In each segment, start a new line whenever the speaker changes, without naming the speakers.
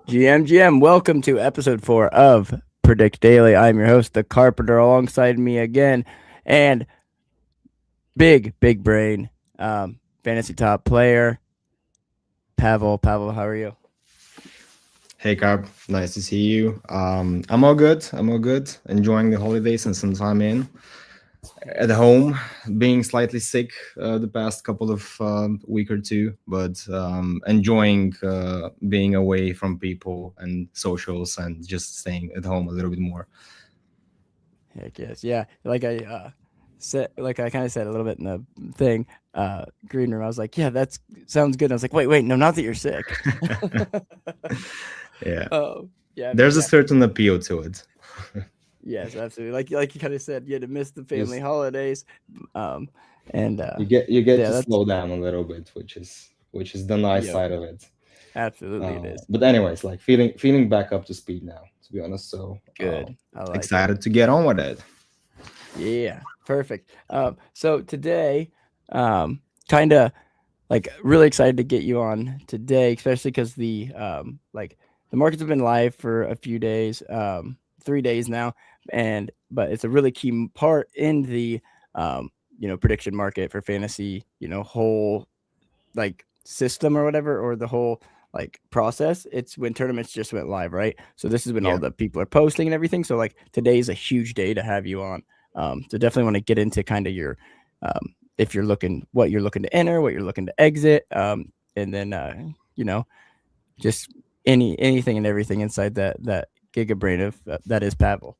GM, welcome to episode 4 of Predict Daily. I'm your host, The Carpenter, alongside me again, and big brain, fantasy top player, Pavel. Pavel, how are you?
Hey Carb, nice to see you. I'm all good. I'm all good. Enjoying the holidays and some time in at home. Being slightly sick the past couple of week or two, but enjoying being away from people and socials and just staying at home a little bit more.
Heck yes, yeah. Like I kind of said a little bit in the thing, green room. I was like, yeah, that sounds good. And I was like, wait, no, not that you're sick.
Yeah,
Oh, yeah, man,
there's a
yeah.
certain appeal to it.
Yes, absolutely. Like you kind of said, you had to miss the family
Just
holidays, um, and
you get
yeah,
to
that's
slow down a little bit, which is the nice
yep,
side of it.
absolutely it is.
But anyways, like feeling back up to speed now, to be honest. So
Good. I like it.
excited to get on with it.
Yeah, perfect. So today, um, kind of like really excited to get you on today, especially because the markets have been live for a few days, 3 days now, and but it's a really key part in the prediction market for fantasy, whole like system or whatever, or the whole like process. It's when tournaments just went live, right? So this is when all
Yeah.
the people are posting and everything. So like today is a huge day to have you on. So definitely want to get into kind of your if you're looking what you're looking to enter, what you're looking to exit, and then you know just anything and everything inside that giga brain of that is Pavel.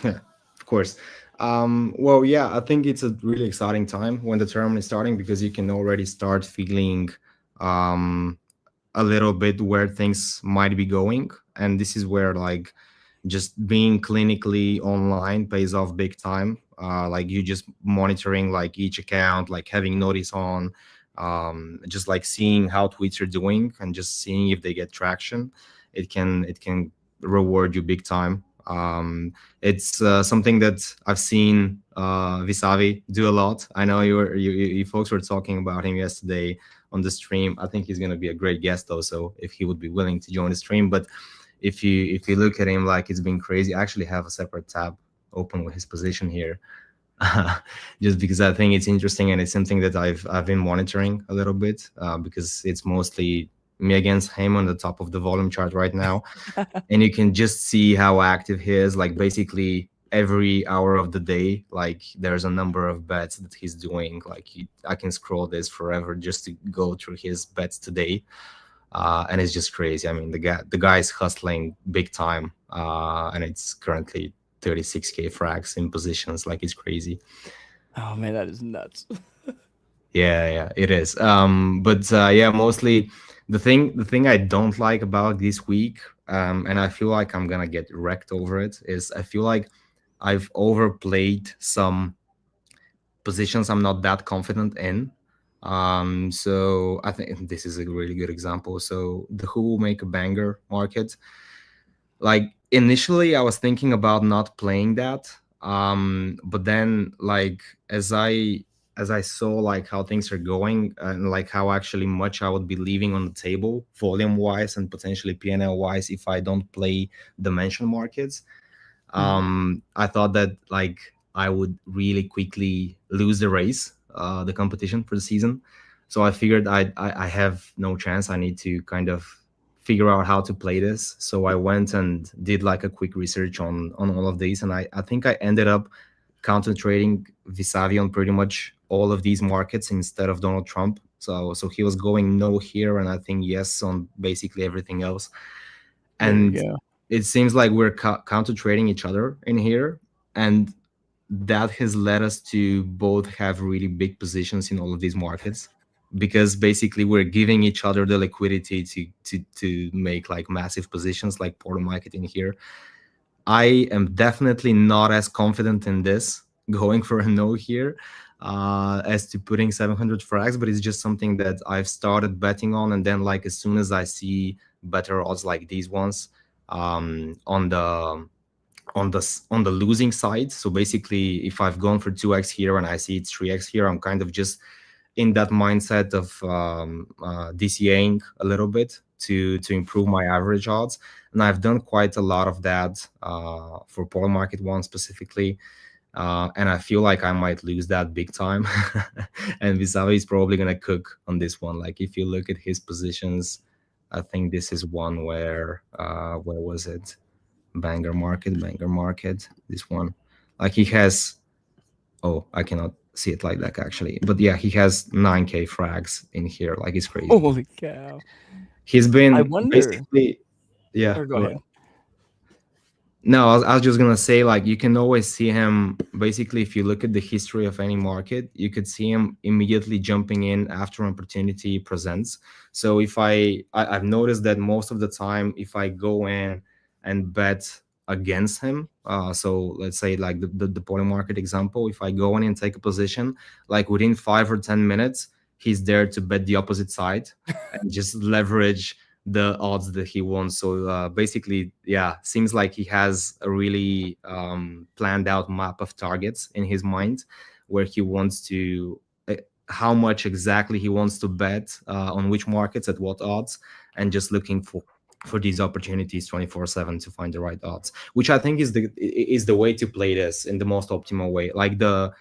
Of course. Well, yeah, I think it's a really exciting time when the tournament is starting because you can already start feeling um, a little bit where things might be going. And this is where, like, just being clinically online pays off big time. Like, you just monitoring, like, each account, like, having notice on, just like seeing how tweets are doing and just seeing if they get traction. It can reward you big time. It's something that I've seen Visavi do a lot. I know you folks were talking about him yesterday on the stream. I think he's going to be a great guest also if he would be willing to join the stream. But if you look at him, like, it's been crazy. I actually have a separate tab open with his position here, just because I think it's interesting and it's something that I've been monitoring a little bit because it's mostly me against him on the top of the volume chart right now, and you can just see how active he is. Like, basically every hour of the day, like, there's a number of bets that he's doing. Like, I can scroll this forever just to go through his bets today, and it's just crazy. I mean, the guy's hustling big time, and it's currently 36k frags in positions. Like, it's crazy.
Oh man, that is nuts.
Yeah, it is. But yeah, mostly the thing I don't like about this week, and I feel like I'm gonna get wrecked over it, is I feel like I've overplayed some positions I'm not that confident in. So I think this is a really good example. So the Who Will Make a Banger market, like, initially I was thinking about not playing that, but then, like, as I saw, like, how things are going and, like, how actually much I would be leaving on the table volume wise and potentially PNL wise if I don't play dimension markets,
Mhm.
I thought that, like, I would really quickly lose the race, the competition for the season. So I figured I have no chance. I need to kind of figure out how to play this. So I went and did, like, a quick research on all of these, and I think I ended up concentrating Visavi on pretty much all of these markets instead of Donald Trump. So he was going no here, and I think yes on basically everything else.
There we
And
go.
it seems like we're counter trading each other in here, and that has led us to both have really big positions in all of these markets, because basically we're giving each other the liquidity to make, like, massive positions like Porto market in here. I am definitely not as confident in this going for a no here as to putting 700 frags, but it's just something that I've started betting on. And then, like, as soon as I see better odds like these ones on the losing side, so basically if I've gone for 2x here and I see it's 3x here, I'm kind of just in that mindset of DCAing a little bit to improve my average odds, and I've done quite a lot of that for Polymarket one specifically. And I feel like I might lose that big time. And Visavi is probably gonna cook on this one. Like if you look at his positions, I think this is one where was it? Banger market. This one, like he has. Oh, I cannot see it like that actually, but yeah, he has 9K frags in here. Like it's crazy.
Holy cow!
He's
I
been
wonder.
basically, yeah.
Or go
Go
ahead.
ahead. No, I was just gonna say, like, you can always see him. Basically, if you look at the history of any market, you could see him immediately jumping in after an opportunity presents. So if I've noticed that most of the time, if I go in and bet against him, so let's say like the poly market example, if I go in and take a position, like within 5 or 10 minutes, he's there to bet the opposite side and just leverage the odds that he wants. So basically, yeah, seems like he has a really planned out map of targets in his mind where he wants to, how much exactly he wants to bet on which markets at what odds, and just looking for these opportunities 24/7 to find the right odds, which I think is the way to play this in the most optimal way. Like the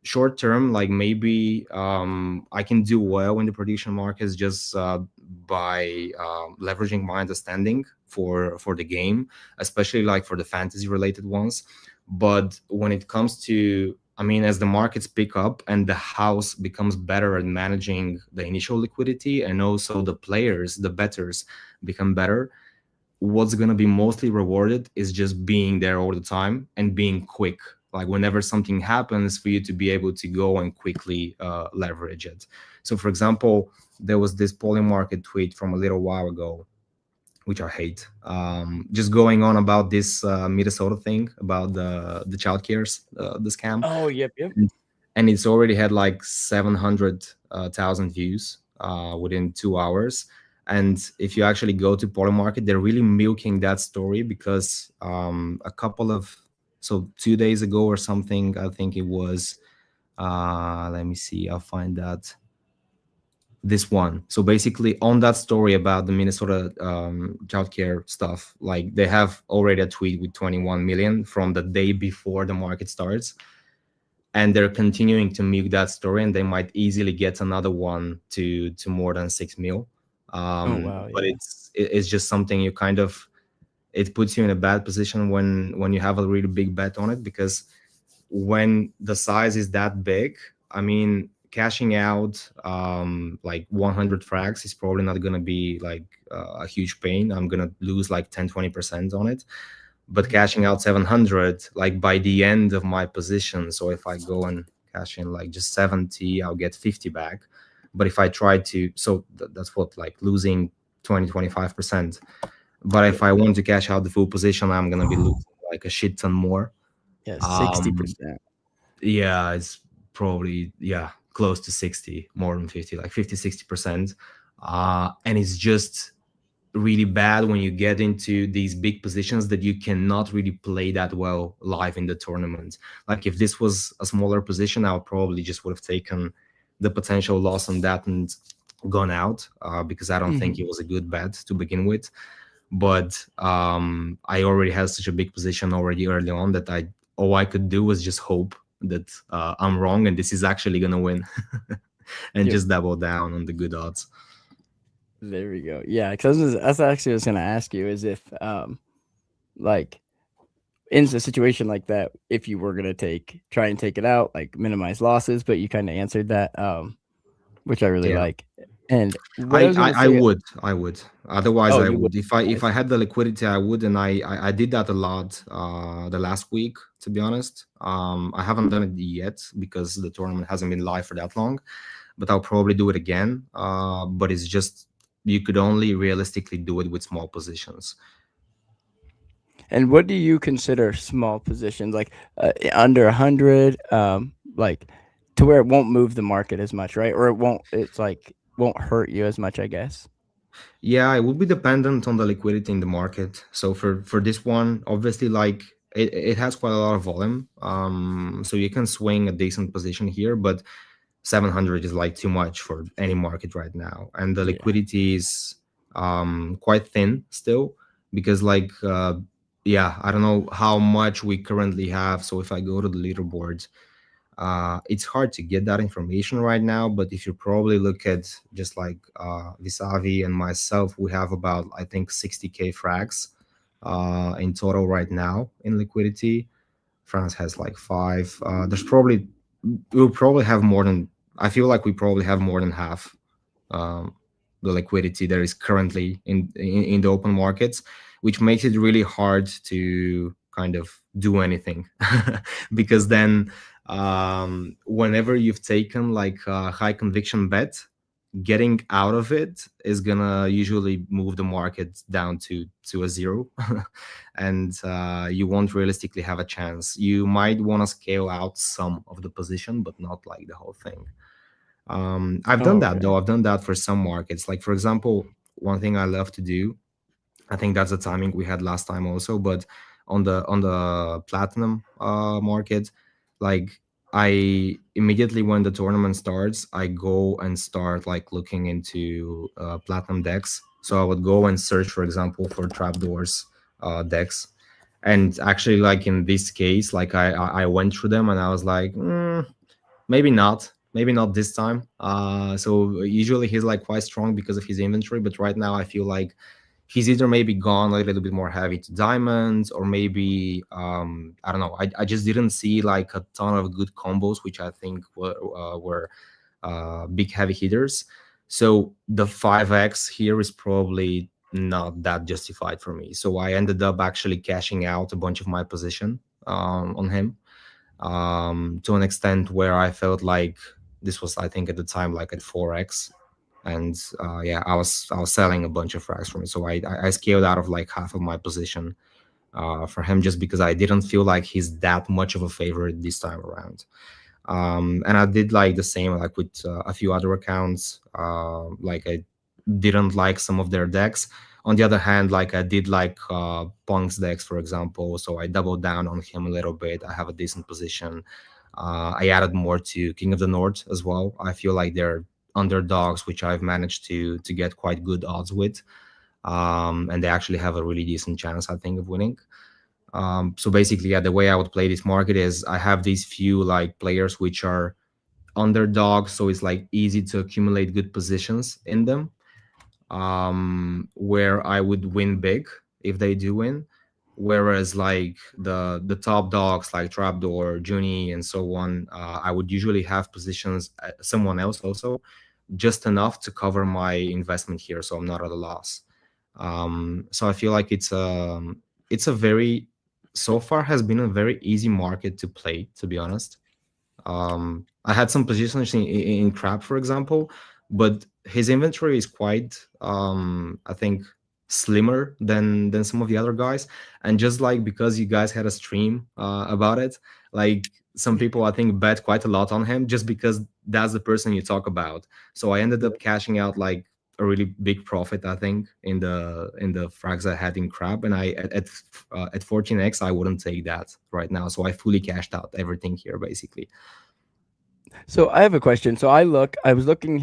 short term, like maybe I can do well in the prediction markets just by leveraging my understanding for the game, especially like for the fantasy related ones. But when it comes to, I mean, as the markets pick up and the house becomes better at managing the initial liquidity, and also the players, the bettors become better, what's going to be mostly rewarded is just being there all the time and being quick. Like whenever something happens, for you to be able to go and quickly leverage it. So for example, there was this Polymarket tweet from a little while ago, which I hate, just going on about this Minnesota thing about the child cares, the scam.
Oh, yep.
And it's already had like 700,000 views within 2 hours. And if you actually go to Polymarket, they're really milking that story because so 2 days ago or something, I think it was, let me see, I'll find that. This one. So basically on that story about the Minnesota childcare stuff, like they have already a tweet with 21 million from the day before the market starts. And they're continuing to milk that story, and they might easily get another one to more than 6 mil.
Oh wow!
But
Yeah.
it's just something you kind of, it puts you in a bad position when you have a really big bet on it, because when the size is that big, I mean, cashing out like 100 frags is probably not going to be like a huge pain. I'm going to lose like 10-20% on it. But cashing out 700, like by the end of my position, so if I go and cash in like just 70, I'll get 50 back. But if I try to, so that's what, like losing 20-25%. But if I want to cash out the full position, I'm gonna be losing like a shit ton more.
Yeah, 60%.
Yeah, it's probably, yeah, close to 60, more than 50, like 50-60%. And it's just really bad when you get into these big positions that you cannot really play that well live in the tournament. Like if this was a smaller position, I probably just would have taken the potential loss on that and gone out because I don't think it was a good bet to begin with. But I already had such a big position already early on that all I could do was just hope that I'm wrong and this is actually gonna win, and just double down on the good odds.
There we go. Yeah, because that's actually what I was going to ask you, is if, like, in a situation like that, if you were going to try and take it out, like minimize losses, but you kind of answered that, which I really like. And
I would. Otherwise, I would.
Nice.
If I had the liquidity, I would, and I did that a lot the last week. To be honest, I haven't done it yet because the tournament hasn't been live for that long. But I'll probably do it again. But it's just, you could only realistically do it with small positions.
And what do you consider small positions? Like under 100, like to where it won't move the market as much, right? Or won't hurt you as much, I guess.
Yeah, it would be dependent on the liquidity in the market. So for this one, obviously, like it has quite a lot of volume. So you can swing a decent position here, but 700 is like too much for any market right now, and the
Yeah.
liquidity is quite thin still, because like yeah, I don't know how much we currently have. So if I go to the leaderboard, it's hard to get that information right now, but if you probably look at just like Visavi and myself, we have about, I think, 60k frags in total right now in liquidity. France has like five. We'll probably have more than, I feel like we probably have more than half um, the liquidity that is currently in the open markets, which makes it really hard to kind of do anything because then whenever you've taken like a high conviction bet, getting out of it is gonna usually move the market down to a zero, and you won't realistically have a chance. You might want to scale out some of the position, but not like the whole thing. I've done that
Okay.
though. I've done that for some markets. Like for example, one thing I love to do, I think that's the timing we had last time also, but on the platinum market, like I immediately when the tournament starts, I go and start like looking into platinum decks. So I would go and search, for example, for trapdoors decks, and actually, like in this case, like I went through them and I was like, maybe not this time. So usually he's like quite strong because of his inventory, but right now I feel like he's either maybe gone a little bit more heavy to diamonds, or maybe I don't know. I just didn't see like a ton of good combos, which I think were big heavy hitters. So the 5x here is probably not that justified for me. So I ended up actually cashing out a bunch of my position on him, to an extent where I felt like this was, I think, at the time like at 4x, and yeah, I was selling a bunch of frags from it. So I scaled out of like half of my position for him, just because I didn't feel like he's that much of a favorite this time around. And I did like the same like with a few other accounts. Like I didn't like some of their decks. On the other hand, like I did like Punk's decks, for example, so I doubled down on him a little bit. I have a decent position. I added more to King of the North as well. I feel like they're underdogs, which I've managed to get quite good odds with, and they actually have a really decent chance, I think, of winning. So basically, yeah, the way I would play this market is I have these few like players which are underdogs, so it's like easy to accumulate good positions in them, where I would win big if they do win. Whereas like the top dogs like Trapdoor, Junie, and so on, I would usually have positions someone else also, just enough to cover my investment here, so I'm not at a loss. So I feel like it's a very, so far has been a very easy market to play, to be honest. I had some positions in Crab, for example, but his inventory is quite, I think, slimmer than some of the other guys. And just like because you guys had a stream about it, like some people I think bet quite a lot on him just because that's the person you talk about. So I ended up cashing out like a really big profit, I think, in the frags I had in Crab, and at 14x I wouldn't take that right now. So I fully cashed out everything here basically.
So I have a question. So I'm looking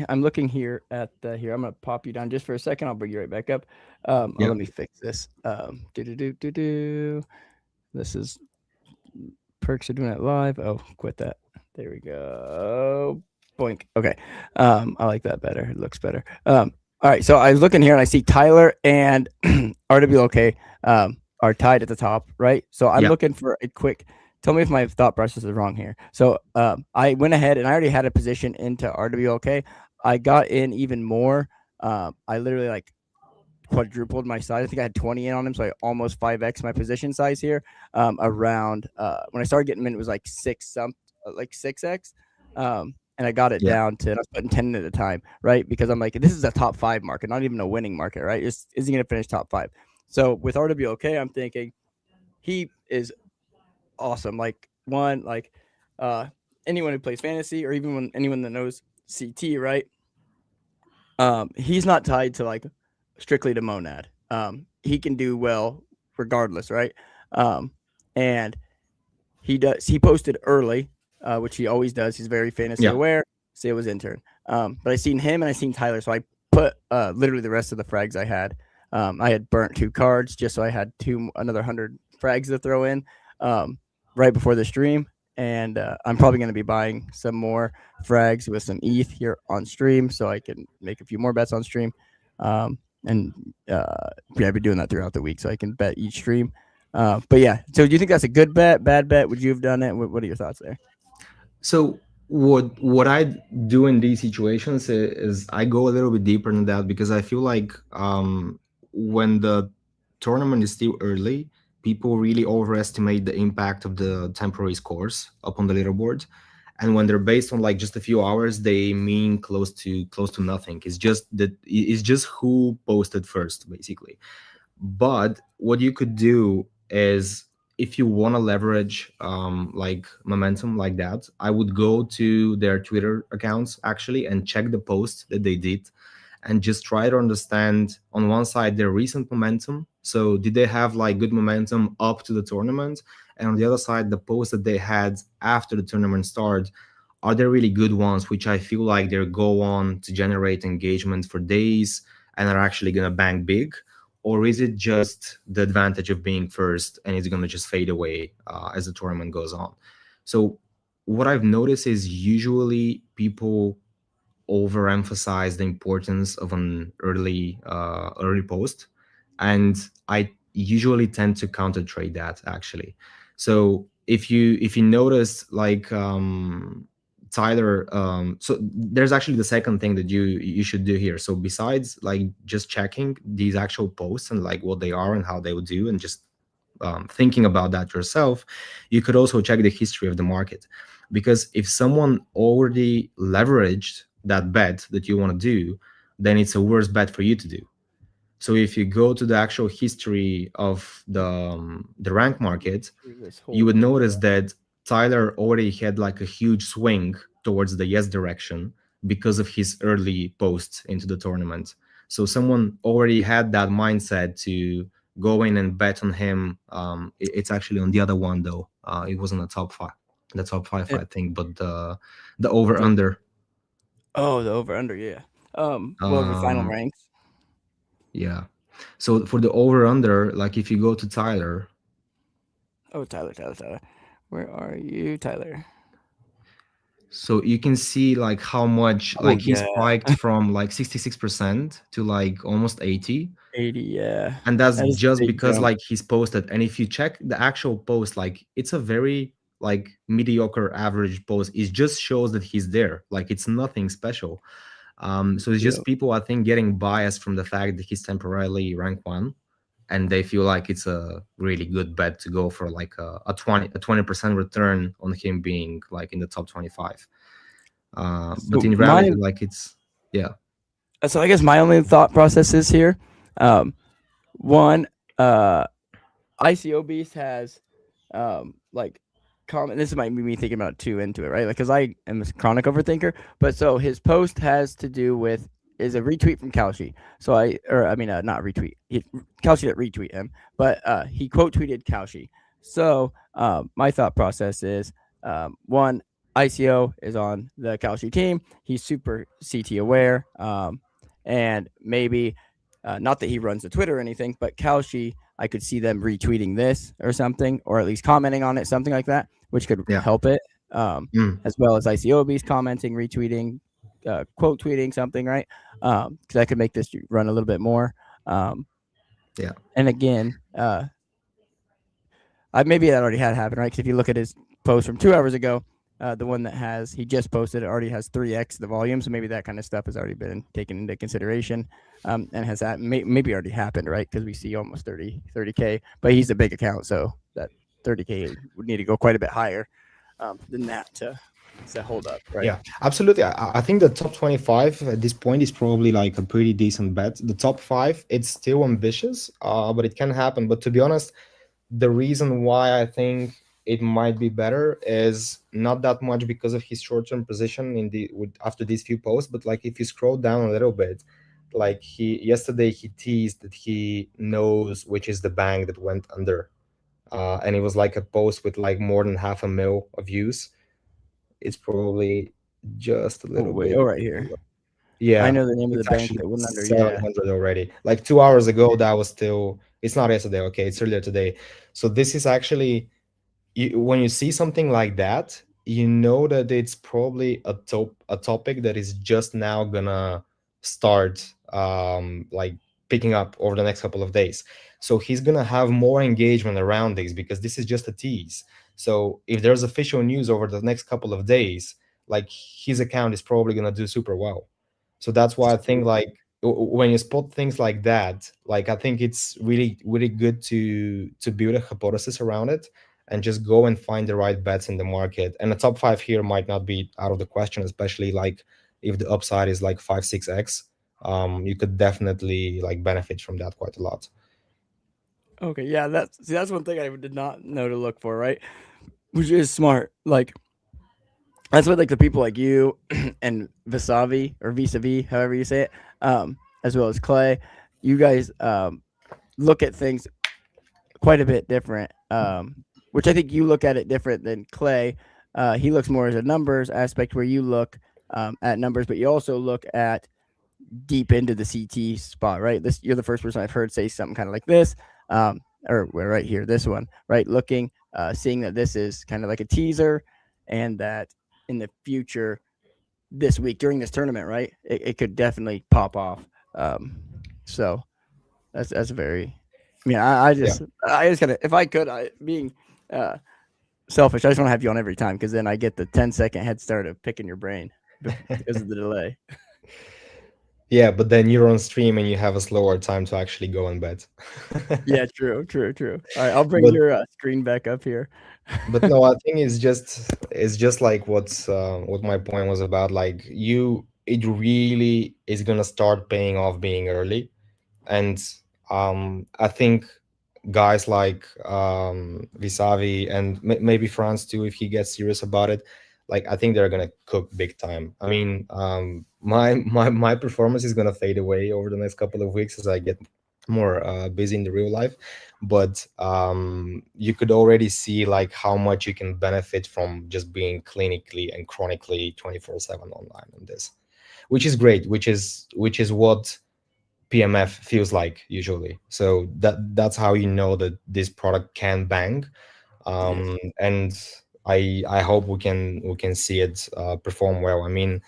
here at here. I'm gonna pop you down just for a second. I'll bring you right back up.
Yeah.
Let me fix this. Do. This is perks of doing it live. Oh, quit that. There we go. Boink. Okay. I like that better. It looks better. All right. So I was looking here and I see Tyler and RWLK are tied at the top, right? So I'm
Yeah.
looking for a quick. Tell me if my thought process is wrong here. So I went ahead and I already had a position into RWLK. I got in even more. I literally like quadrupled my size. I think I had 20 in on him, so I almost 5x my position size here. Around when I started getting him in, it was like 6x. And I got it
Yeah.
down to, I was putting 10 at a time, right? Because I'm like, this is a top 5 market, not even a winning market, right? Is he going to finish top 5? So with RWLK, I'm thinking he is awesome. Like anyone who plays fantasy, or even anyone that knows CT, right? He's not tied to like strictly to Monad. He can do well regardless, right? And he posted early, which he always does. He's very fantasy
Yeah.
aware. say it was intern. But I seen him and I seen Tyler, so I put literally the rest of the frags I had. I had burnt 2 cards just so I had another 100 frags to throw in right before the stream. And I'm probably going to be buying some more frags with some ETH here on stream so I can make a few more bets on stream. And yeah, I've been doing that throughout the week so I can bet each stream. But yeah, so do you think that's a good bet, bad bet? Would you have done it? What are your thoughts there?
So what I do in these situations is I go a little bit deeper than that, because I feel like when the tournament is still early, people really overestimate the impact of the temporary scores up on the leaderboard, and when they're based on like just a few hours, they mean close to nothing. It's just who posted first, basically. But what you could do is, if you want to leverage like momentum like that, I would go to their Twitter accounts actually and check the posts that they did, and just try to understand on one side their recent momentum. So did they have like good momentum up to the tournament? And on the other side, the posts that they had after the tournament started, are they really good ones, which I feel like they go on to generate engagement for days and are actually going to bang big? Or is it just the advantage of being first and it's going to just fade away as the tournament goes on? So what I've noticed is usually people overemphasize the importance of an early post, and I usually tend to counter trade that actually. So if you notice like Tyler, so there's actually the second thing that you should do here. So besides like just checking these actual posts and like what they are and how they would do, and just thinking about that yourself, you could also check the history of the market. Because if someone already leveraged that bet that you want to do, then it's a worse bet for you to do. So if you go to the actual history of the rank market, you would notice that Tyler already had like a huge swing towards the yes direction because of his early posts into the tournament. So someone already had that mindset to go in and bet on him. It's actually on the other one though. It wasn't the top five, I think, but the over under.
Oh, the over under, yeah. What were the final ranks?
Yeah. So for the over under, like if you go to Tyler.
Oh, Tyler. Where are you, Tyler?
So you can see like how much
Oh
like he
yeah,
spiked from like 66% to like almost 80.
80. Yeah,
And that's
that is a
just
big
because
jump.
like he's posted. And if you check the actual post, like it's a very like mediocre average post. It just shows that he's there. Like it's nothing special. So it's
Yeah.
just people, I think, getting biased from the fact that he's temporarily rank one, and they feel like it's a really good bet to go for like a 20% return on him being like in the top 25. But
So
in reality, like it's, yeah.
I guess my only thought process is here. One, ICO Beast has like comment. This might be me thinking about too into it, right? Like, because I am a chronic overthinker. But so his post has to do with is a retweet from Kalshi. So not retweet. Kalshi didn't retweet him, but he quote tweeted Kalshi. So my thought process is one, ICO is on the Kalshi team. He's super CT aware, and maybe not that he runs the Twitter or anything, but Kalshi, I could see them retweeting this or something, or at least commenting on it, something like that, which could
Yeah.
help it.
Mm.
As well as ICOBs commenting, retweeting, quote tweeting something, right? Because I could make this run a little bit more.
Yeah.
And again, maybe that already had happened, right? Because if you look at his post from 2 hours ago, the one that he just posted, it already has 3x the volume. So maybe that kind of stuff has already been taken into consideration, and has that maybe already happened, right? Because we see almost 30K, but he's a big account, so that 30K would need to go quite a bit higher than that to hold up, right?
Yeah, absolutely. I think the top 25 at this point is probably like a pretty decent bet. The top five, it's still ambitious, but it can happen. But to be honest, the reason why I think it might be better is not that much because of his short-term position after these few posts, but like if you scroll down a little bit, like yesterday he teased that he knows which is the bank that went under, and it was like a post with like more than 500,000 of views. It's probably just a
Oh
little
wait,
bit.
oh right here. I
Yeah,
know the name of the
it's
bank
actually
that went under. Yeah.
700 already. Like 2 hours ago, that was still, it's not yesterday, okay, it's earlier today. So this is actually, when you see something like that, you know that it's probably a topic that is just now gonna start like picking up over the next couple of days. So he's gonna have more engagement around this because this is just a tease. So if there's official news over the next couple of days, like his account is probably gonna do super well. So that's why I think like when you spot things like that, like I think it's really good to build a hypothesis around it and just go and find the right bets in the market. And the top five here might not be out of the question, especially like if the upside is like 5 6x. You could definitely like benefit from that quite a lot.
Okay, yeah, that's one thing I did not know to look for, right? Which is smart. Like that's what like the people like you and Visavi or Vis-a-vis, however you say it, as well as Clay, you guys look at things quite a bit different. Which I think you look at it different than Clay. He looks more as a numbers aspect, where you look at numbers, but you also look at deep into the CT spot, right? This you're the first person I've heard say something kind of like this, or right here, this one, right? Looking, seeing that this is kind of like a teaser, and that in the future, this week during this tournament, right, it could definitely pop off. So that's very. I mean,
Yeah.
I just gotta if I could, I being uh, selfish, I just want to have you on every time because then I get the 10-second head start of picking your brain because of the delay.
Yeah, but then you're on stream and you have a slower time to actually go and bet.
Yeah, true. All right, I'll bring
but
your screen back up here.
but no, I think it's just like what my point was about. Like it really is gonna start paying off being early, and I think guys like Visavi and maybe France too, if he gets serious about it, like I think they're gonna cook big time. I mean, my performance is gonna fade away over the next couple of weeks as I get more busy in the real life, but you could already see like how much you can benefit from just being clinically and chronically 24/7 online on this, which is great, which is what PMF feels like usually. So that's how you know that this product can bang.
Yes.
And I hope we can see it perform well. I mean,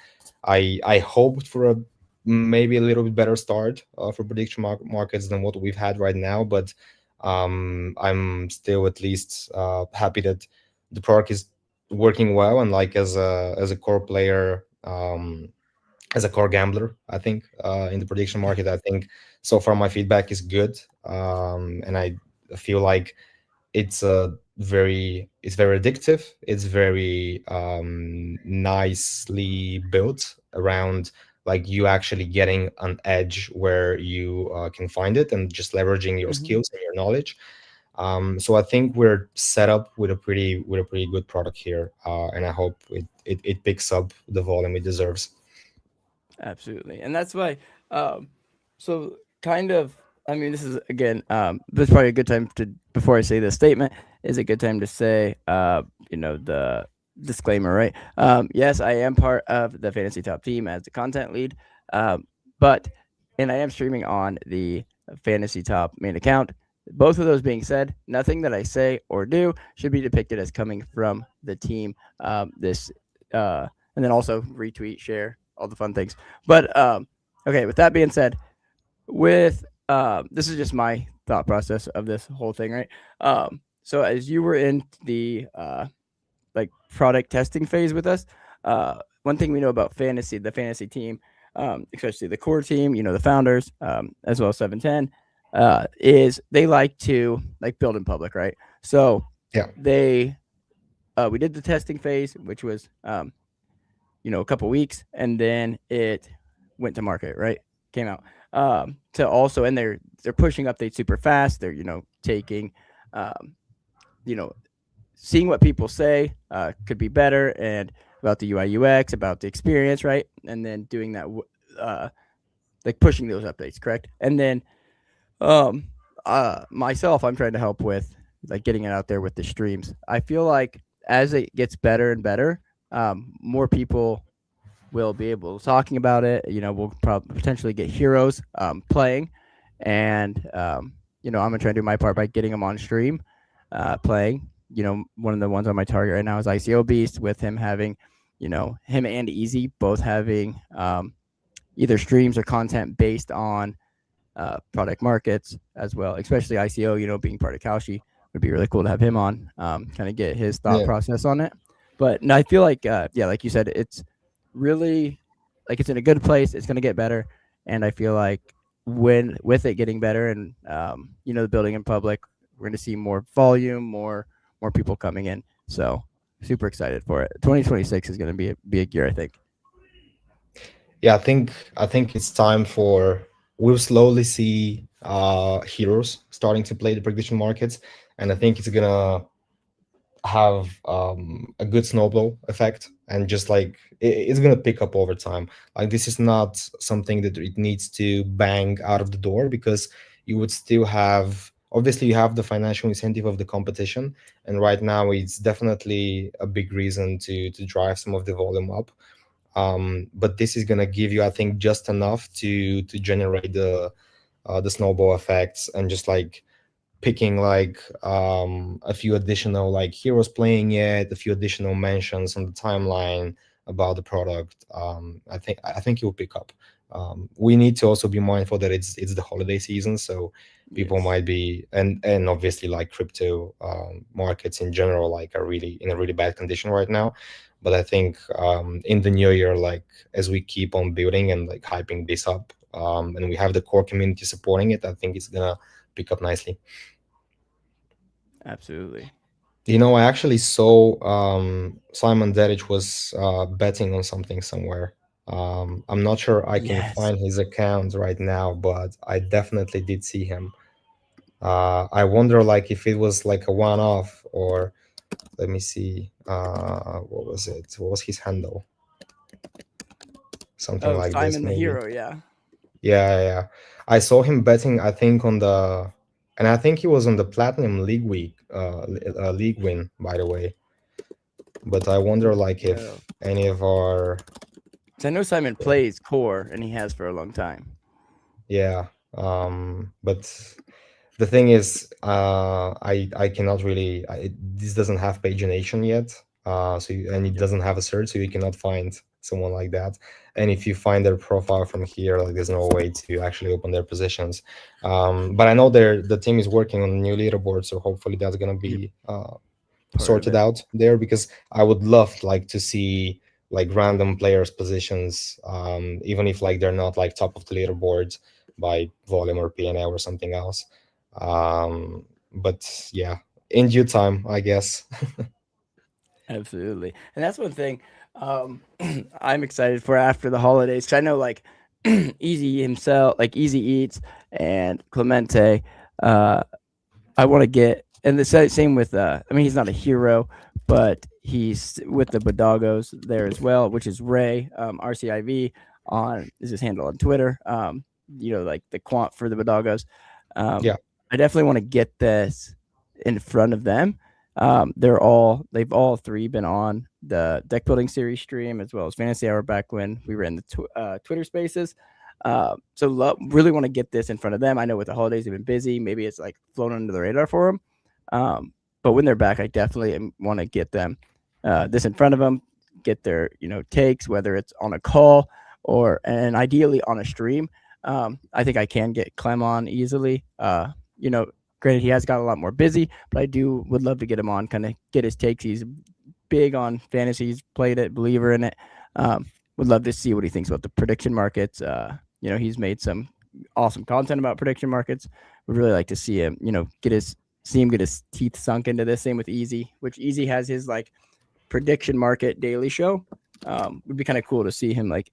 I hoped for a maybe a little bit better start for prediction markets than what we've had right now, but I'm still at least happy that the product is working well and like as a core player. As a core gambler, I think in the prediction market, I think so far my feedback is good, and I feel like it's very addictive. It's very nicely built around like you actually getting an edge where you can find it and just leveraging your
Hmm.
skills and your knowledge. So I think we're set up with a pretty good product here, and I hope it picks up the volume it deserves.
Absolutely, and that's why. Um, so kind of, I mean, this is again, this is probably a good time to before I say this statement is a good time to say, the disclaimer, right? Yes, I am part of the Fantasy Top team as the content lead, but and I am streaming on the Fantasy Top main account. Both of those being said, nothing that I say or do should be depicted as coming from the team. This and then also retweet, share, all the fun things. But okay, with that being said, with this is just my thought process of this whole thing, right? So as you were in the like product testing phase with us, one thing we know about the fantasy team, especially the core team, the founders, as well as 710, is they like to like build in public, right? So
Yeah.
they we did the testing phase, which was a couple weeks, and then it went to market, right? Came out. To also, and they're pushing updates super fast. They're taking, um, you know, seeing what people say could be better, and about the UI UX, about the experience, right? And then doing that, like pushing those updates, correct? And then um, myself, I'm trying to help with like getting it out there with the streams. I feel like as it gets better and better, more people. we'll be able to talking about it. We'll probably potentially get heroes playing, and I'm gonna try to do my part by getting them on stream, playing. One of the ones on my target right now is ICO Beast, with him having, him and Easy both having either streams or content based on product markets as well, especially ICO, being part of Kalshi, would be really cool to have him on, kind of get his thought
Yeah.
process on it. But no, I feel like, yeah, like you said, it's really like it's in a good place. It's going to get better. And I feel like when with it getting better and, the building in public, we're going to see more volume, more people coming in. So super excited for it. 2026 is going to be a year, I think.
Yeah, I think it's time for we'll slowly see heroes starting to play the prediction markets, and I think it's gonna have a good snowball effect, and just like it's gonna pick up over time. Like this is not something that it needs to bang out of the door, because you would still have, obviously you have the financial incentive of the competition, and right now it's definitely a big reason to drive some of the volume up. But this is gonna give you, I think, just enough to generate the snowball effects, and just like picking like a few additional like heroes playing it, a few additional mentions on the timeline about the product. I think it will pick up. We need to also be mindful that it's the holiday season, so people
Yes.
might be, and obviously like crypto markets in general like are really in a really bad condition right now. But I think in the new year, like as we keep on building and like hyping this up, and we have the core community supporting it, I think it's gonna pick up nicely.
Absolutely.
I actually saw Simon Derich was betting on something somewhere. I'm not sure I can
Yes.
find his account right now, but I definitely did see him. I wonder like if it was like a one-off, or let me see. What was it? What was his handle? Something
Oh,
like this,
Simon the
maybe.
Hero. Yeah.
Yeah, yeah, yeah. I saw him betting, I think, and I think he was on the Platinum League week, league win, by the way. But I wonder,
There
like,
we go.
if any of our,
'Cause I know Simon plays core, and he has for a long time.
yeah. But the thing is, I cannot really, this doesn't have pagination yet, and it
Yep.
doesn't have a search, so you cannot find someone like that. And if you find their profile from here, like, there's no way to actually open their positions. But I know the team is working on a new leaderboard, so hopefully that's gonna
Yep.
be
Part of
sorted
it.
out there, because I would love like to see like random players positions, even if like they're not like top of the leaderboard by volume or PNL or something else. But yeah, in due time, I guess.
Absolutely. And that's one thing I'm excited for after the holidays. 'Cause I know like Easy himself, like Easy Eats and Clemente, uh, I want to get, and the same with, I mean, he's not a hero, but he's with the Bodogos there as well, which is Ray, RCIV is his handle on Twitter. Like the quant for the Bodogos.
Yeah.
I definitely want to get this in front of them. They've all three been on the deck building series stream, as well as Fantasy Hour back when we were in the Twitter Spaces. Really want to get this in front of them. I know with the holidays they've been busy. Maybe it's like flown under the radar for them. But when they're back, I definitely want to get them this in front of them, get their takes, whether it's on a call and ideally on a stream. I think I can get Clem on easily. Granted, he has got a lot more busy, but I would love to get him on, kind of get his takes. He's big on fantasy. He's played it, believer in it. Would love to see what he thinks about the prediction markets. He's made some awesome content about prediction markets. Would really like to see him, get his teeth sunk into this. Same with Easy, which Easy has his like prediction market daily show. Would be kind of cool to see him like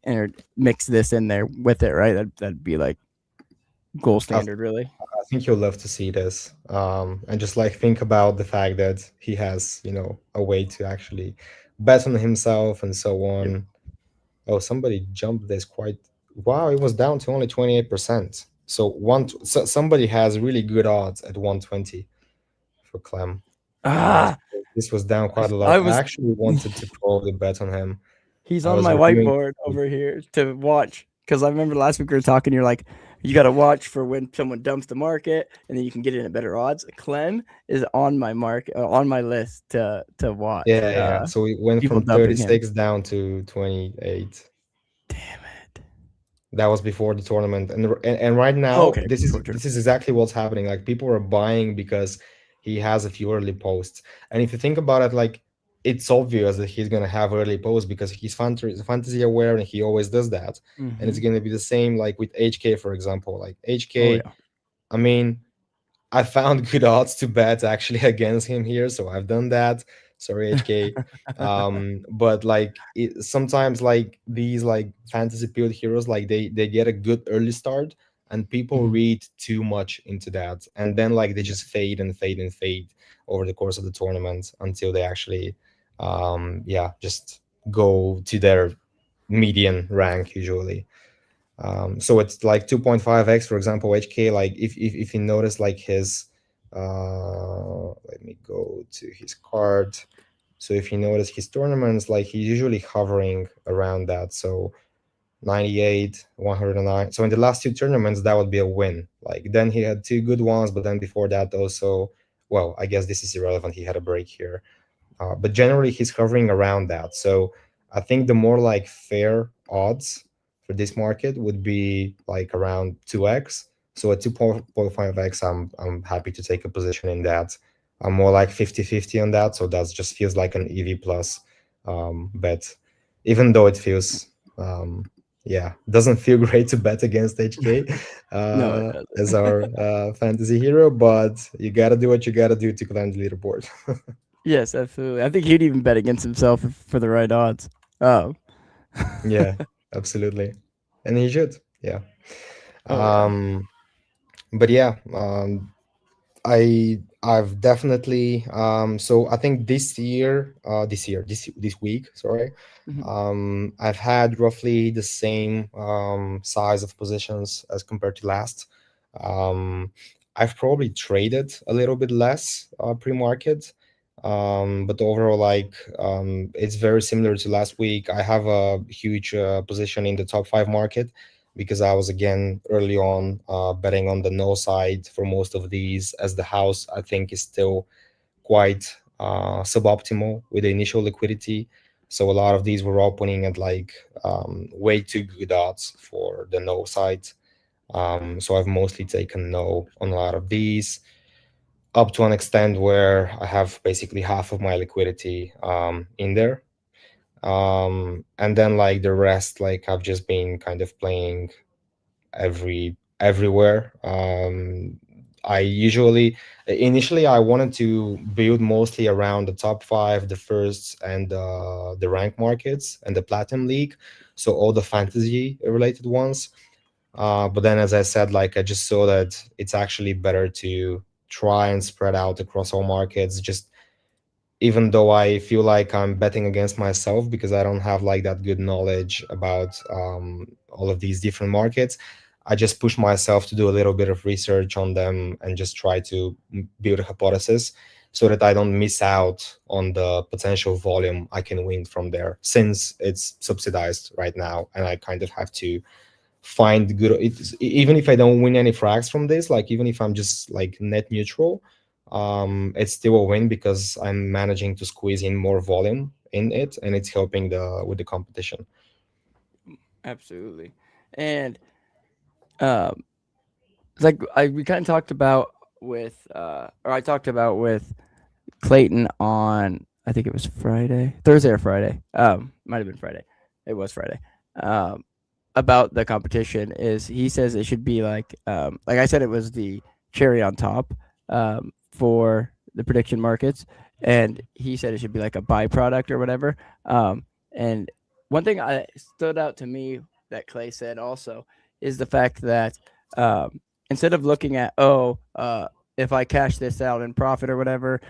mix this in there with it, right? That'd be like gold
I,
standard, really.
I think you'll love to see this, and just like think about the fact that he has a way to actually bet on himself and so
Yep.
on. Oh, somebody jumped this quite. Wow, it was down to only 28%. Somebody has really good odds at 120 for Clem.
Ah,
So this was down quite a lot.
I
I
was
actually wanted to probably bet on him.
He's
I
on
was
my
reviewing.
whiteboard over here to watch because I remember last week we were talking. You're like, you got to watch for when someone dumps the market, and then you can get in at better odds. Clem is on my on my list to watch.
Yeah, yeah. So we went
People
from
dumping him.
36 down to 28.
Damn it.
That was before the tournament, and right
Oh,
now
okay.
this is
Before
this
tournament.
is exactly what's happening. Like people are buying because he has a few early posts, and if you think about it, like it's obvious that he's gonna have early posts because he's fantasy aware and he always does that, and it's
Mm-hmm.
gonna be the same like with HK for example. Like
Oh
HK,
yeah.
I mean, I found good odds to bet actually against him here, so I've done that. Sorry, HK. But like sometimes like these like fantasy build heroes, like they get a good early start, and people
Mhm.
read too much into that, and then like they
Yeah.
just fade and fade and fade over the course of the tournament until they actually, yeah, just go to their median rank usually. So it's like 2.5x, for example, HK. Like if you notice, like his, let me go to his card. So if you notice his tournaments, like he's usually hovering around that. So 98, 109. So in the last two tournaments, that would be a win. Like then he had two good ones, but then before that also, well, I guess this is irrelevant. He had a break here. But generally, he's hovering around that. So I think the more like fair odds for this market would be like around 2x. So at 2.5x, I'm happy to take a position in that. I'm more like 50-50 on that. So that just feels like an EV plus bet, even though it feels, yeah, doesn't feel great to bet against HK
No, it doesn't.
as our fantasy hero, but you got to do what you got to do to climb the leaderboard.
Yes, absolutely. I think he'd even bet against himself for the right odds. Oh.
Yeah, absolutely. And he should. Yeah.
Oh yeah.
Um, but yeah, I've definitely so I think this week, sorry,
Mhm.
I've had roughly the same size of positions as compared to last. Um, I've probably traded a little bit less pre-market, but overall, like it's very similar to last week. I have a huge position in the top five market because I was again early on betting on the no side for most of these, as the house I think is still quite suboptimal with the initial liquidity. So a lot of these were opening at like way too good odds for the no side. So I've mostly taken no on a lot of these, up to an extent where I have basically half of my liquidity in there. And then like the rest, like I've just been kind of playing everywhere. I usually initially I wanted to build mostly around the top five, the first, and the rank markets and the platinum league, so all the fantasy related ones. But then, as I said, like I just saw that it's actually better to try and spread out across all markets. Just even though I feel like I'm betting against myself because I don't have like that good knowledge about all of these different markets, I just push myself to do a little bit of research on them and just try to build a hypothesis so that I don't miss out on the potential volume I can win from there, since it's subsidized right now and I kind of have to find good even if I don't win any frags from this, like even if I'm just like net neutral, it's still a win because I'm managing to squeeze in more volume in it, and it's helping the with the competition.
Absolutely. And um it's like we kind of talked about with or I talked about with Clayton on, I think it was Friday, Thursday or Friday. Might have been Friday. It was Friday. Um about the competition is he says it should be like I said, it was the cherry on top for the prediction markets, and he said it should be like a byproduct or whatever. And one thing I stood out to me that Clay said also is the fact that instead of looking at if I cash this out in profit or whatever,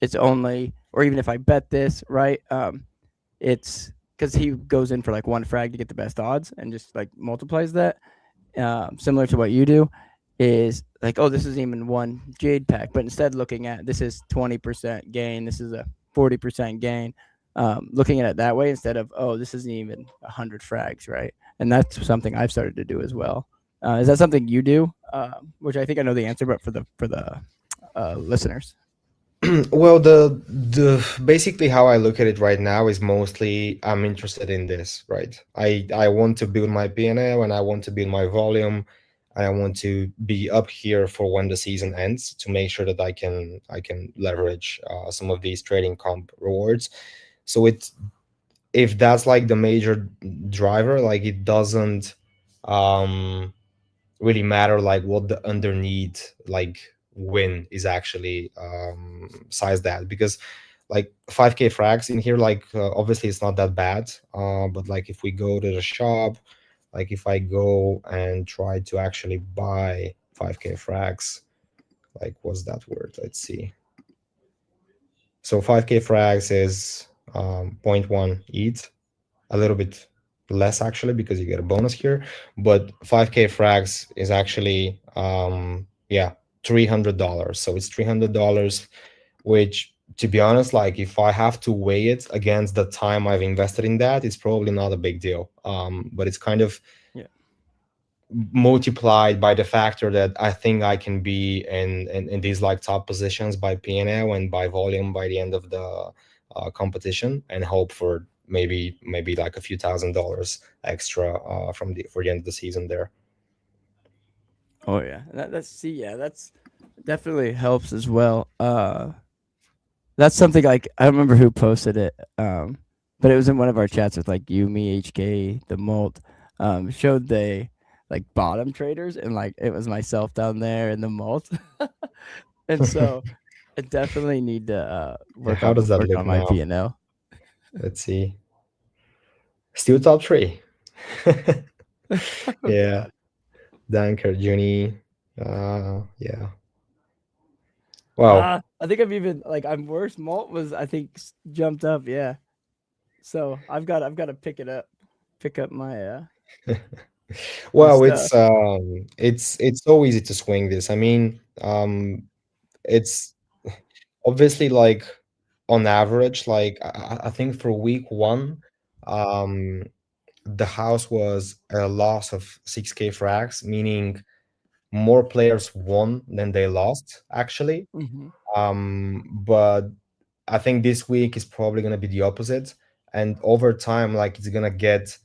it's only, or even if I bet this right, it's because he goes in for like one frag to get the best odds and just like multiplies that. Similar to what you do, is like, oh, this is even one jade pack, but instead looking at this is 20% gain, this is a 40% gain. looking at it that way instead of, oh, this isn't even 100 frags, right? And that's something I've started to do as well. Is that something you do? Which I think I know the answer, but for the listeners.
Well, the basically how I look at it right now is mostly I'm interested in this, right? I want to build my P&L and I want to build my volume and I want to be up here for when the season ends to make sure that I can leverage some of these trading comp rewards. So it if that's like the major driver, like it doesn't um really matter like what the underneath like win is actually sized at, because like 5k frags in here, like obviously it's not that bad, but like if we go to the shop, like if I go and try to actually buy 5k frags, like what's that word, let's see. So 5k frags is zero point 0.1 ETH, a little bit less actually because you get a bonus here, but 5k frags is actually yeah, $300. So it's $300, which to be honest, like if I have to weigh it against the time I've invested in that, it's probably not a big deal. But it's kind of
Yeah.
multiplied by the factor that I think I can be in these like top positions by P&L and by volume by the end of the competition, and hope for maybe like a few $1,000s extra from the for the end of the season there.
Oh yeah, that's definitely helps as well. That's something like I don't remember who posted it, but it was in one of our chats with like you, me, HK, the Molt. Showed the like bottom traders, and like it was myself down there in the Molt, and so I definitely need to
Yeah, how does that
work
look
on my
now?
P&L.
Let's see. Still top three.
Oh
Yeah,
god.
Danker, Juni. Yeah. Wow.
I think I've even like I'm worse. Malt was I think jumped up. Yeah. So I've got to pick up my my
Well,
stuff.
it's so easy to swing this. I mean, it's obviously like on average, like I think for week one, um, the house was a loss of 6k frags, meaning more players won than they lost actually.
Hmm.
But I think this week is probably gonna be the opposite, and over time, like it's gonna get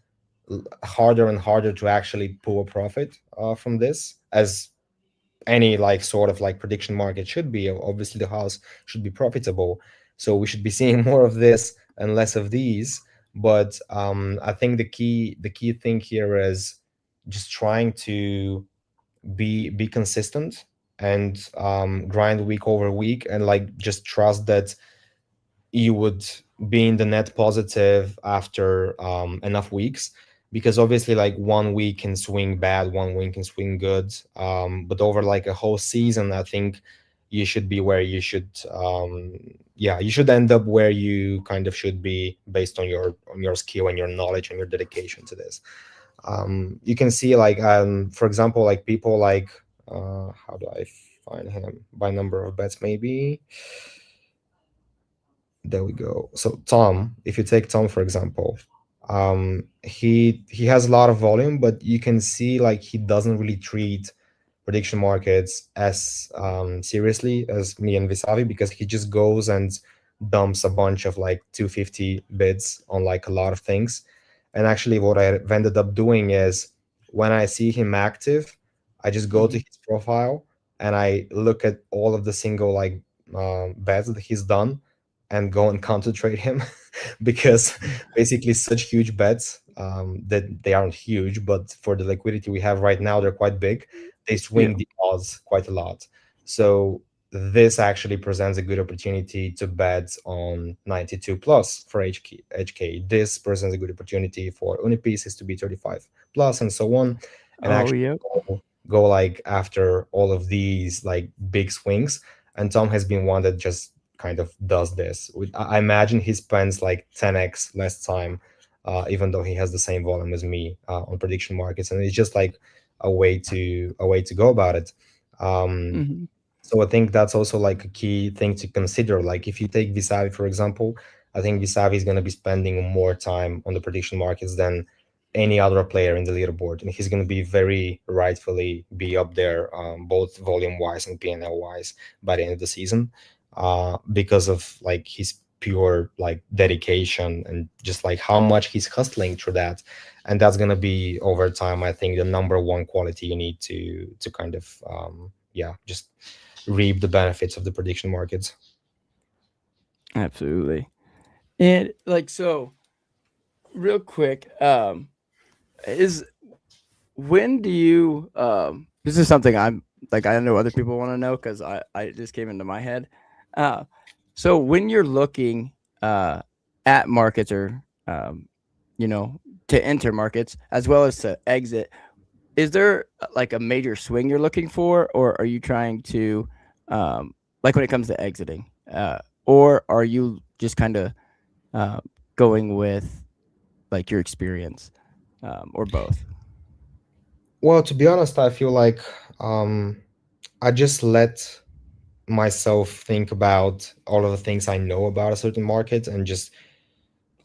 harder and harder to actually pull a profit from this, as any like sort of like prediction market should be. Obviously the house should be profitable, so we should be seeing more of this and less of these. But I think the key thing here is just trying to be consistent and grind week over week, and like just trust that you would be in the net positive after enough weeks, because obviously like one week can swing bad, one week can swing good, but over like a whole season I think you should be where you should, yeah, you should end up where you kind of should be based on your skill and your knowledge and your dedication to this. You can see like for example, like people like how do I find him by number of bets, maybe. There we go. So Tom, if you take Tom for example, he has a lot of volume, but you can see like he doesn't really treat prediction markets as seriously as me and Visavi, because he just goes and dumps a bunch of like 250 bids on like a lot of things. And actually, what I've ended up doing is when I see him active, I just go to
Hmm.
his profile and I look at all of the single like bets that he's done and go and counter trade him because basically such huge bets that they aren't huge, but for the liquidity we have right now, they're quite big. They
Yeah.
swing the odds quite a lot. So this actually presents a good opportunity to bet on 92 plus for HK. This presents a good opportunity for Unipieces to be 35 plus and so on, and
Oh
actually
yeah.
go like after all of these like big swings. And Tom has been one that just kind of does this. I imagine he spends like 10x less time, even though he has the same volume as me on prediction markets, and it's just like a way to go about it. Um,
Hmm.
so I think that's also like a key thing to consider. Like if you take Visavi for example, I think Visavi is going to be spending more time on the prediction markets than any other player in the leaderboard, and he's going to be very rightfully be up there, both volume wise and PNL wise by the end of the season, because of like his pure like dedication and just like how much he's hustling through that. And that's going to be over time, I think, the number one quality you need to kind of just reap the benefits of the prediction markets.
Absolutely. And like, so real quick, is when do you this is something I'm like, I know other people want to know because I just came into my head. So when you're looking at markets or you know, to enter markets as well as to exit, is there like a major swing you're looking for, or are you trying to like when it comes to exiting, or are you just kind of uh, going with like your experience, or both?
Well, to be honest, I feel like I just let myself think about all of the things I know about a certain market, and just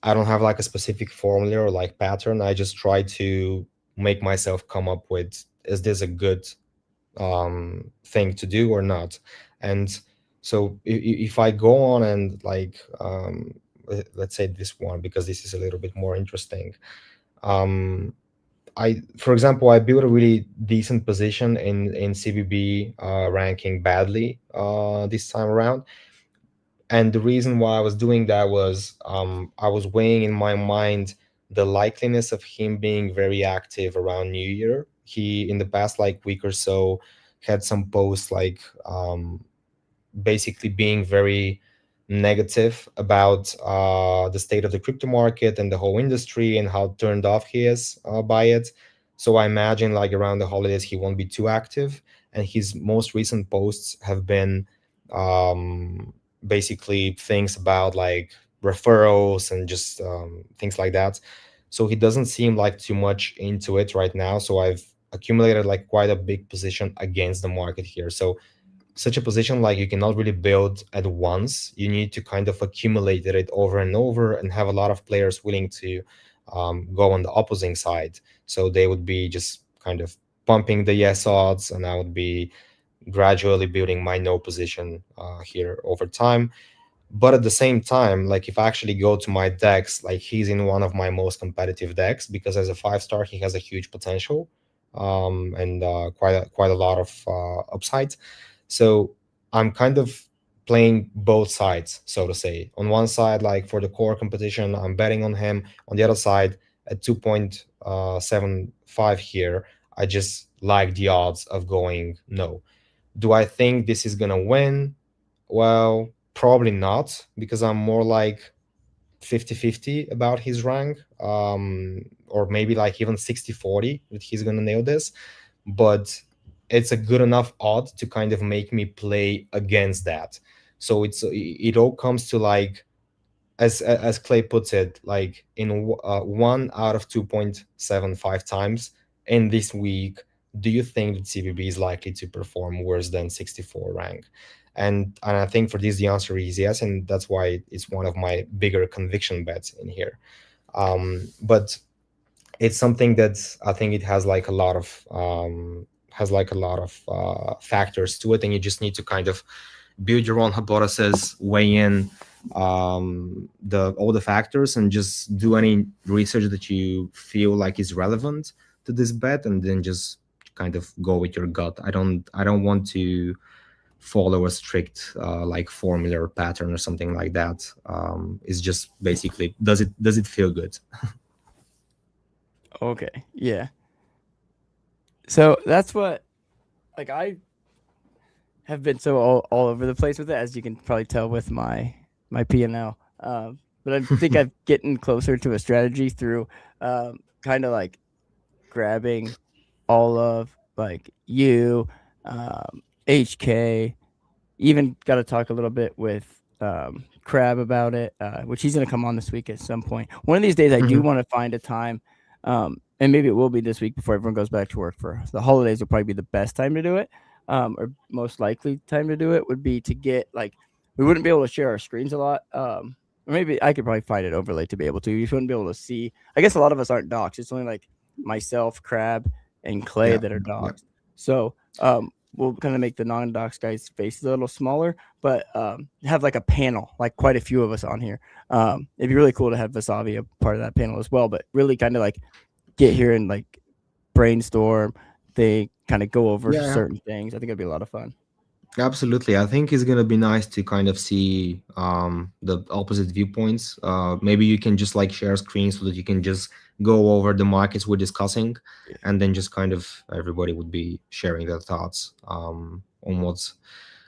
I don't have like a specific formula or like pattern. I just try to make myself come up with, is this a good thing to do or not? And so if I go on and like let's say this one, because this is a little bit more interesting. um for example, I built a really decent position in CBB ranking badly this time around. And the reason why I was doing that was I was weighing in my mind the likeliness of him being very active around New Year. He, in the past like week or so, had some posts like basically being very negative about the state of the crypto market and the whole industry and how turned off he is by it. So I imagine like around the holidays he won't be too active, and his most recent posts have been basically things about like referrals and just things like that. So he doesn't seem like too much into it right now. So I've accumulated like quite a big position against the market here. So such a position, like, you cannot really build at once. You need to kind of accumulate it over and over and have a lot of players willing to go on the opposing side. So they would be just kind of pumping the yes odds, and I would be gradually building my no position here over time. But at the same time, like, if I actually go to my decks, like, he's in one of my most competitive decks because as a 5-star he has a huge potential, and quite a lot of upside. So I'm kind of playing both sides, so to say. On one side, like for the core competition, I'm betting on him. On the other side, at 2.75 here, I just like the odds of going no. Do I think this is gonna win? Well, probably not, because I'm more like 50-50 about his rank, or maybe like even 60-40 that he's gonna nail this. But it's a good enough odd to kind of make me play against that. So it all comes to like, as Clay puts it, like in 1 out of 2.75 times in this week, do you think that CBB is likely to perform worse than 64 rank? And I think for this the answer is yes, and that's why it's one of my bigger conviction bets in here. But it's something that I think it has like a lot of factors to it, and you just need to kind of build your own hypothesis, weigh in the all the factors, and just do any research that you feel like is relevant to this bet, and then just kind of go with your gut. I don't want to follow a strict like formula or pattern or something like that. It's just basically, does it feel good?
Okay, yeah. So that's what, like, I have been so all over the place with it, as you can probably tell with my P&L. But I think I'm getting closer to a strategy through kind of like grabbing all of like you, HK. Even got to talk a little bit with Crab about it, which he's going to come on this week at some point. One of these days, I do
Mhm.
want to find a time, and maybe it will be this week before everyone goes back to work for the holidays. Will probably be the best time to do it, or most likely time to do it would be to get like, we wouldn't be able to share our screens a lot, or maybe I could probably find it overlay to be able to. You shouldn't be able to see. I guess a lot of us aren't docs. It's only like myself, Crab, and Clay
Yeah,
that are
yeah.
docs. So we'll kind of make the non-docs guys' faces a little smaller, but have like a panel, like quite a few of us on here. It'd be really cool to have Vasavi a part of that panel as well, but really kind of like get here and like brainstorm, think, kind of go over
Yeah,
certain things. I think it'd be a lot of fun.
absolutely. I think it's gonna be nice to kind of see the opposite viewpoints. Maybe you can just like share screen so that you can just go over the markets we're discussing,
Yeah.
and then just kind of everybody would be sharing their thoughts on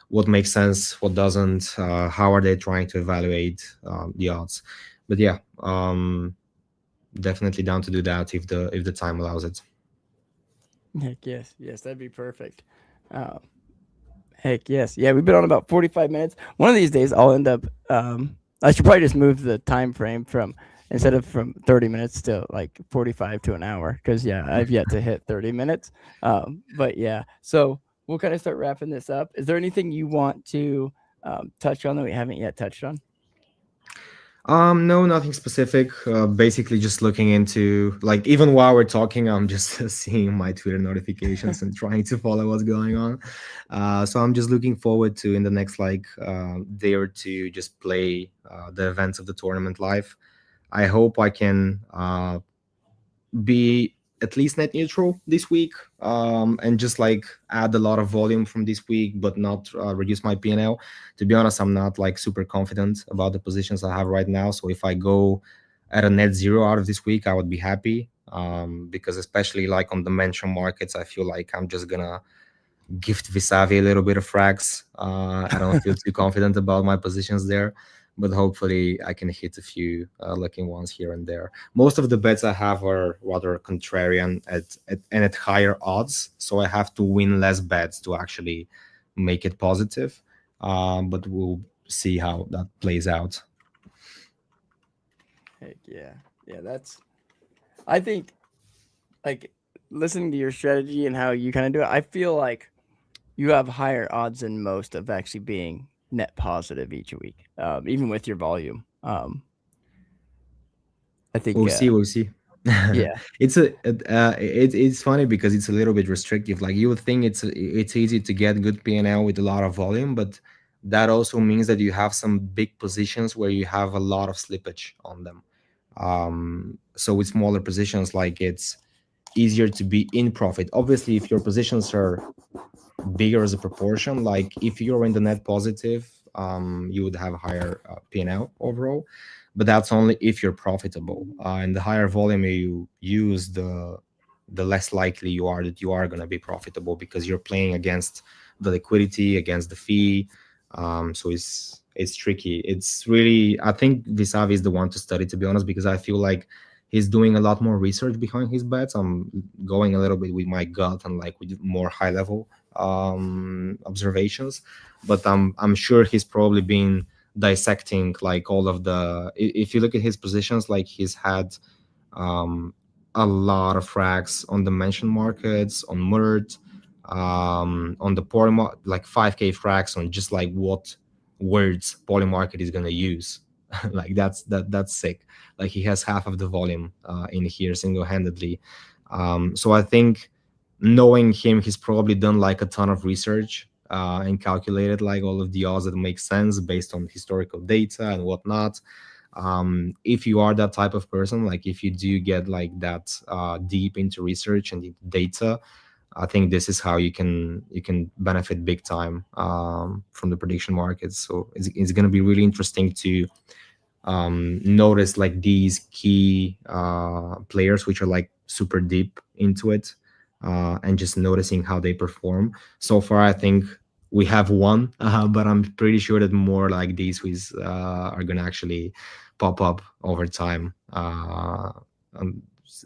what makes sense, what doesn't, how are they trying to evaluate the odds. But yeah, definitely down to do that if the time allows it.
Heck yes, yes, that'd be perfect. Um, Heck yes, yeah. We've been on about 45 minutes. One of these days, I'll end up. I should probably just move the time frame from instead of from 30 minutes to like 45 to an hour because yeah, I've yet to hit 30 minutes. But yeah, so we'll kind of start wrapping this up. Is there anything you want to touch on that we haven't yet touched on?
No, nothing specific. Basically, just looking into like even while we're talking, I'm just seeing my Twitter notifications and trying to follow what's going on. So I'm just looking forward to in the next like day or two just play the events of the tournament live. I hope I can be at least net neutral this week, and just like add a lot of volume from this week but not reduce my P&L. To be honest, I'm not like super confident about the positions I have right now, so if I go at a net zero out of this week I would be happy, because especially like on the mention markets I feel like I'm just gonna gift Visavi a little bit of frags. I don't feel too confident about my positions there, but hopefully I can hit a few lucky ones here and there. Most of the bets I have are rather contrarian and at higher odds, so I have to win less bets to actually make it positive. But we'll see how that plays out.
Heck yeah, yeah. That's. I think like listening to your strategy and how you kind of do it. I feel like you have higher odds than most of actually being net positive each week, even with your volume. I think,
We'll see. We'll see.
yeah,
It's funny because it's a little bit restrictive. Like you would think it's easy to get good P&L with a lot of volume, but that also means that you have some big positions where you have a lot of slippage on them. So with smaller positions, like it's easier to be in profit. Obviously, if your positions are bigger as a proportion, like if you're in the net positive, you would have a higher P&L overall, but that's only if you're profitable. And the higher volume you use, the less likely you are that you are going to be profitable because you're playing against the liquidity, against the fee. So it's tricky. It's really, I think Visavi is the one to study, to be honest, because I feel like he's doing a lot more research behind his bets. I'm going a little bit with my gut and like with more high level observations, but I'm sure he's probably been dissecting like all of the. If you look at his positions, like he's had um, a lot of frags on the mention markets, on MERT, on the like 5K frags on just like what words Polymarket is gonna use. Like that's sick. Like he has half of the volume in here single-handedly. So I think knowing him, he's probably done like a ton of research and calculated like all of the odds that make sense based on historical data and whatnot. If you are that type of person, like if you do get like that deep into research and into data, I think this is how you can benefit big time from the prediction markets. So it's going to be really interesting to notice like these key players which are like super deep into it, and just noticing how they perform. So far I think we have one, but I'm pretty sure that more like these are gonna actually pop up over time.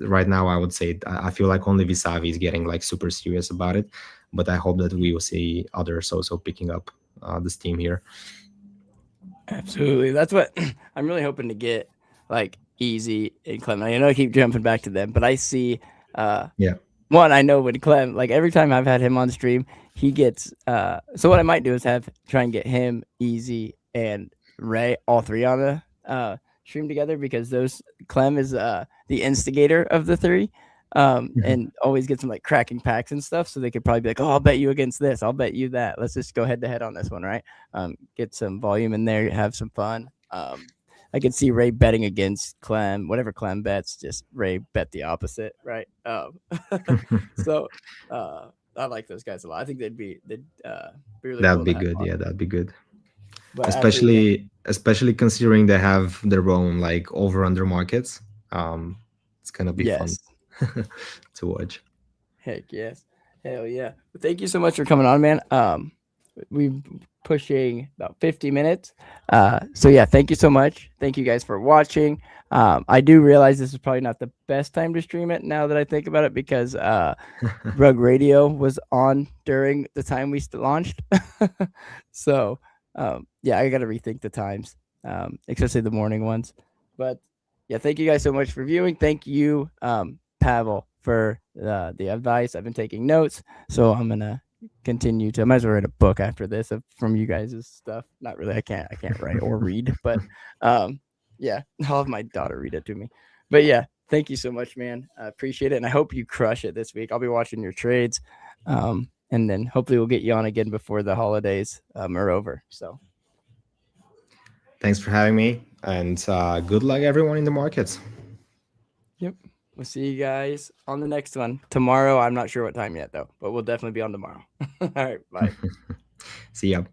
Right now I would say I feel like only Visavi is getting like super serious about it, but I hope that we will see others also picking up the steam here.
absolutely. That's what I'm really hoping to get, like Easy and Clem. I know I keep jumping back to them, but I see
Yeah.
one. I know with Clem, like every time I've had him on stream, he gets. So what I might do is try and get him, Easy, and Ray, all three on stream together because Clem is the instigator of the three. And always get some like cracking packs and stuff. So they could probably be like, oh, I'll bet you against this. I'll bet you that. Let's just go head to head on this one, right? Get some volume in there, have some fun. I could see Ray betting against Clem. Whatever Clem bets, just Ray bet the opposite, right? So I like those guys a lot. I think they'd be really
That'd
cool
be
to have
good.
on.
Yeah, that'd be good.
But after,
Especially considering they have their own like over under markets. It's gonna be fun
yes,
to watch.
heck yes, hell yeah. But thank you so much for coming on, man. We've pushing about 50 minutes. So yeah, thank you so much. Thank you guys for watching. I do realize this is probably not the best time to stream it now that I think about it because Rug Radio was on during the time we launched. So yeah, I got to rethink the times, especially the morning ones. But yeah, thank you guys so much for viewing. Thank you, Pavel, for the advice. I've been taking notes, so I'm gonna continue to. I might as well write a book after this from you guys' stuff. Not really. I can't write or read, but yeah, I'll have my daughter read it to me. But yeah, thank you so much, man. I appreciate it, and I hope you crush it this week. I'll be watching your trades, and then hopefully we'll get you on again before the holidays are over. So
Thanks for having me, and good luck everyone in the markets.
yep. We'll see you guys on the next one tomorrow. I'm not sure what time yet though, but we'll definitely be on tomorrow. All right, bye.
See ya.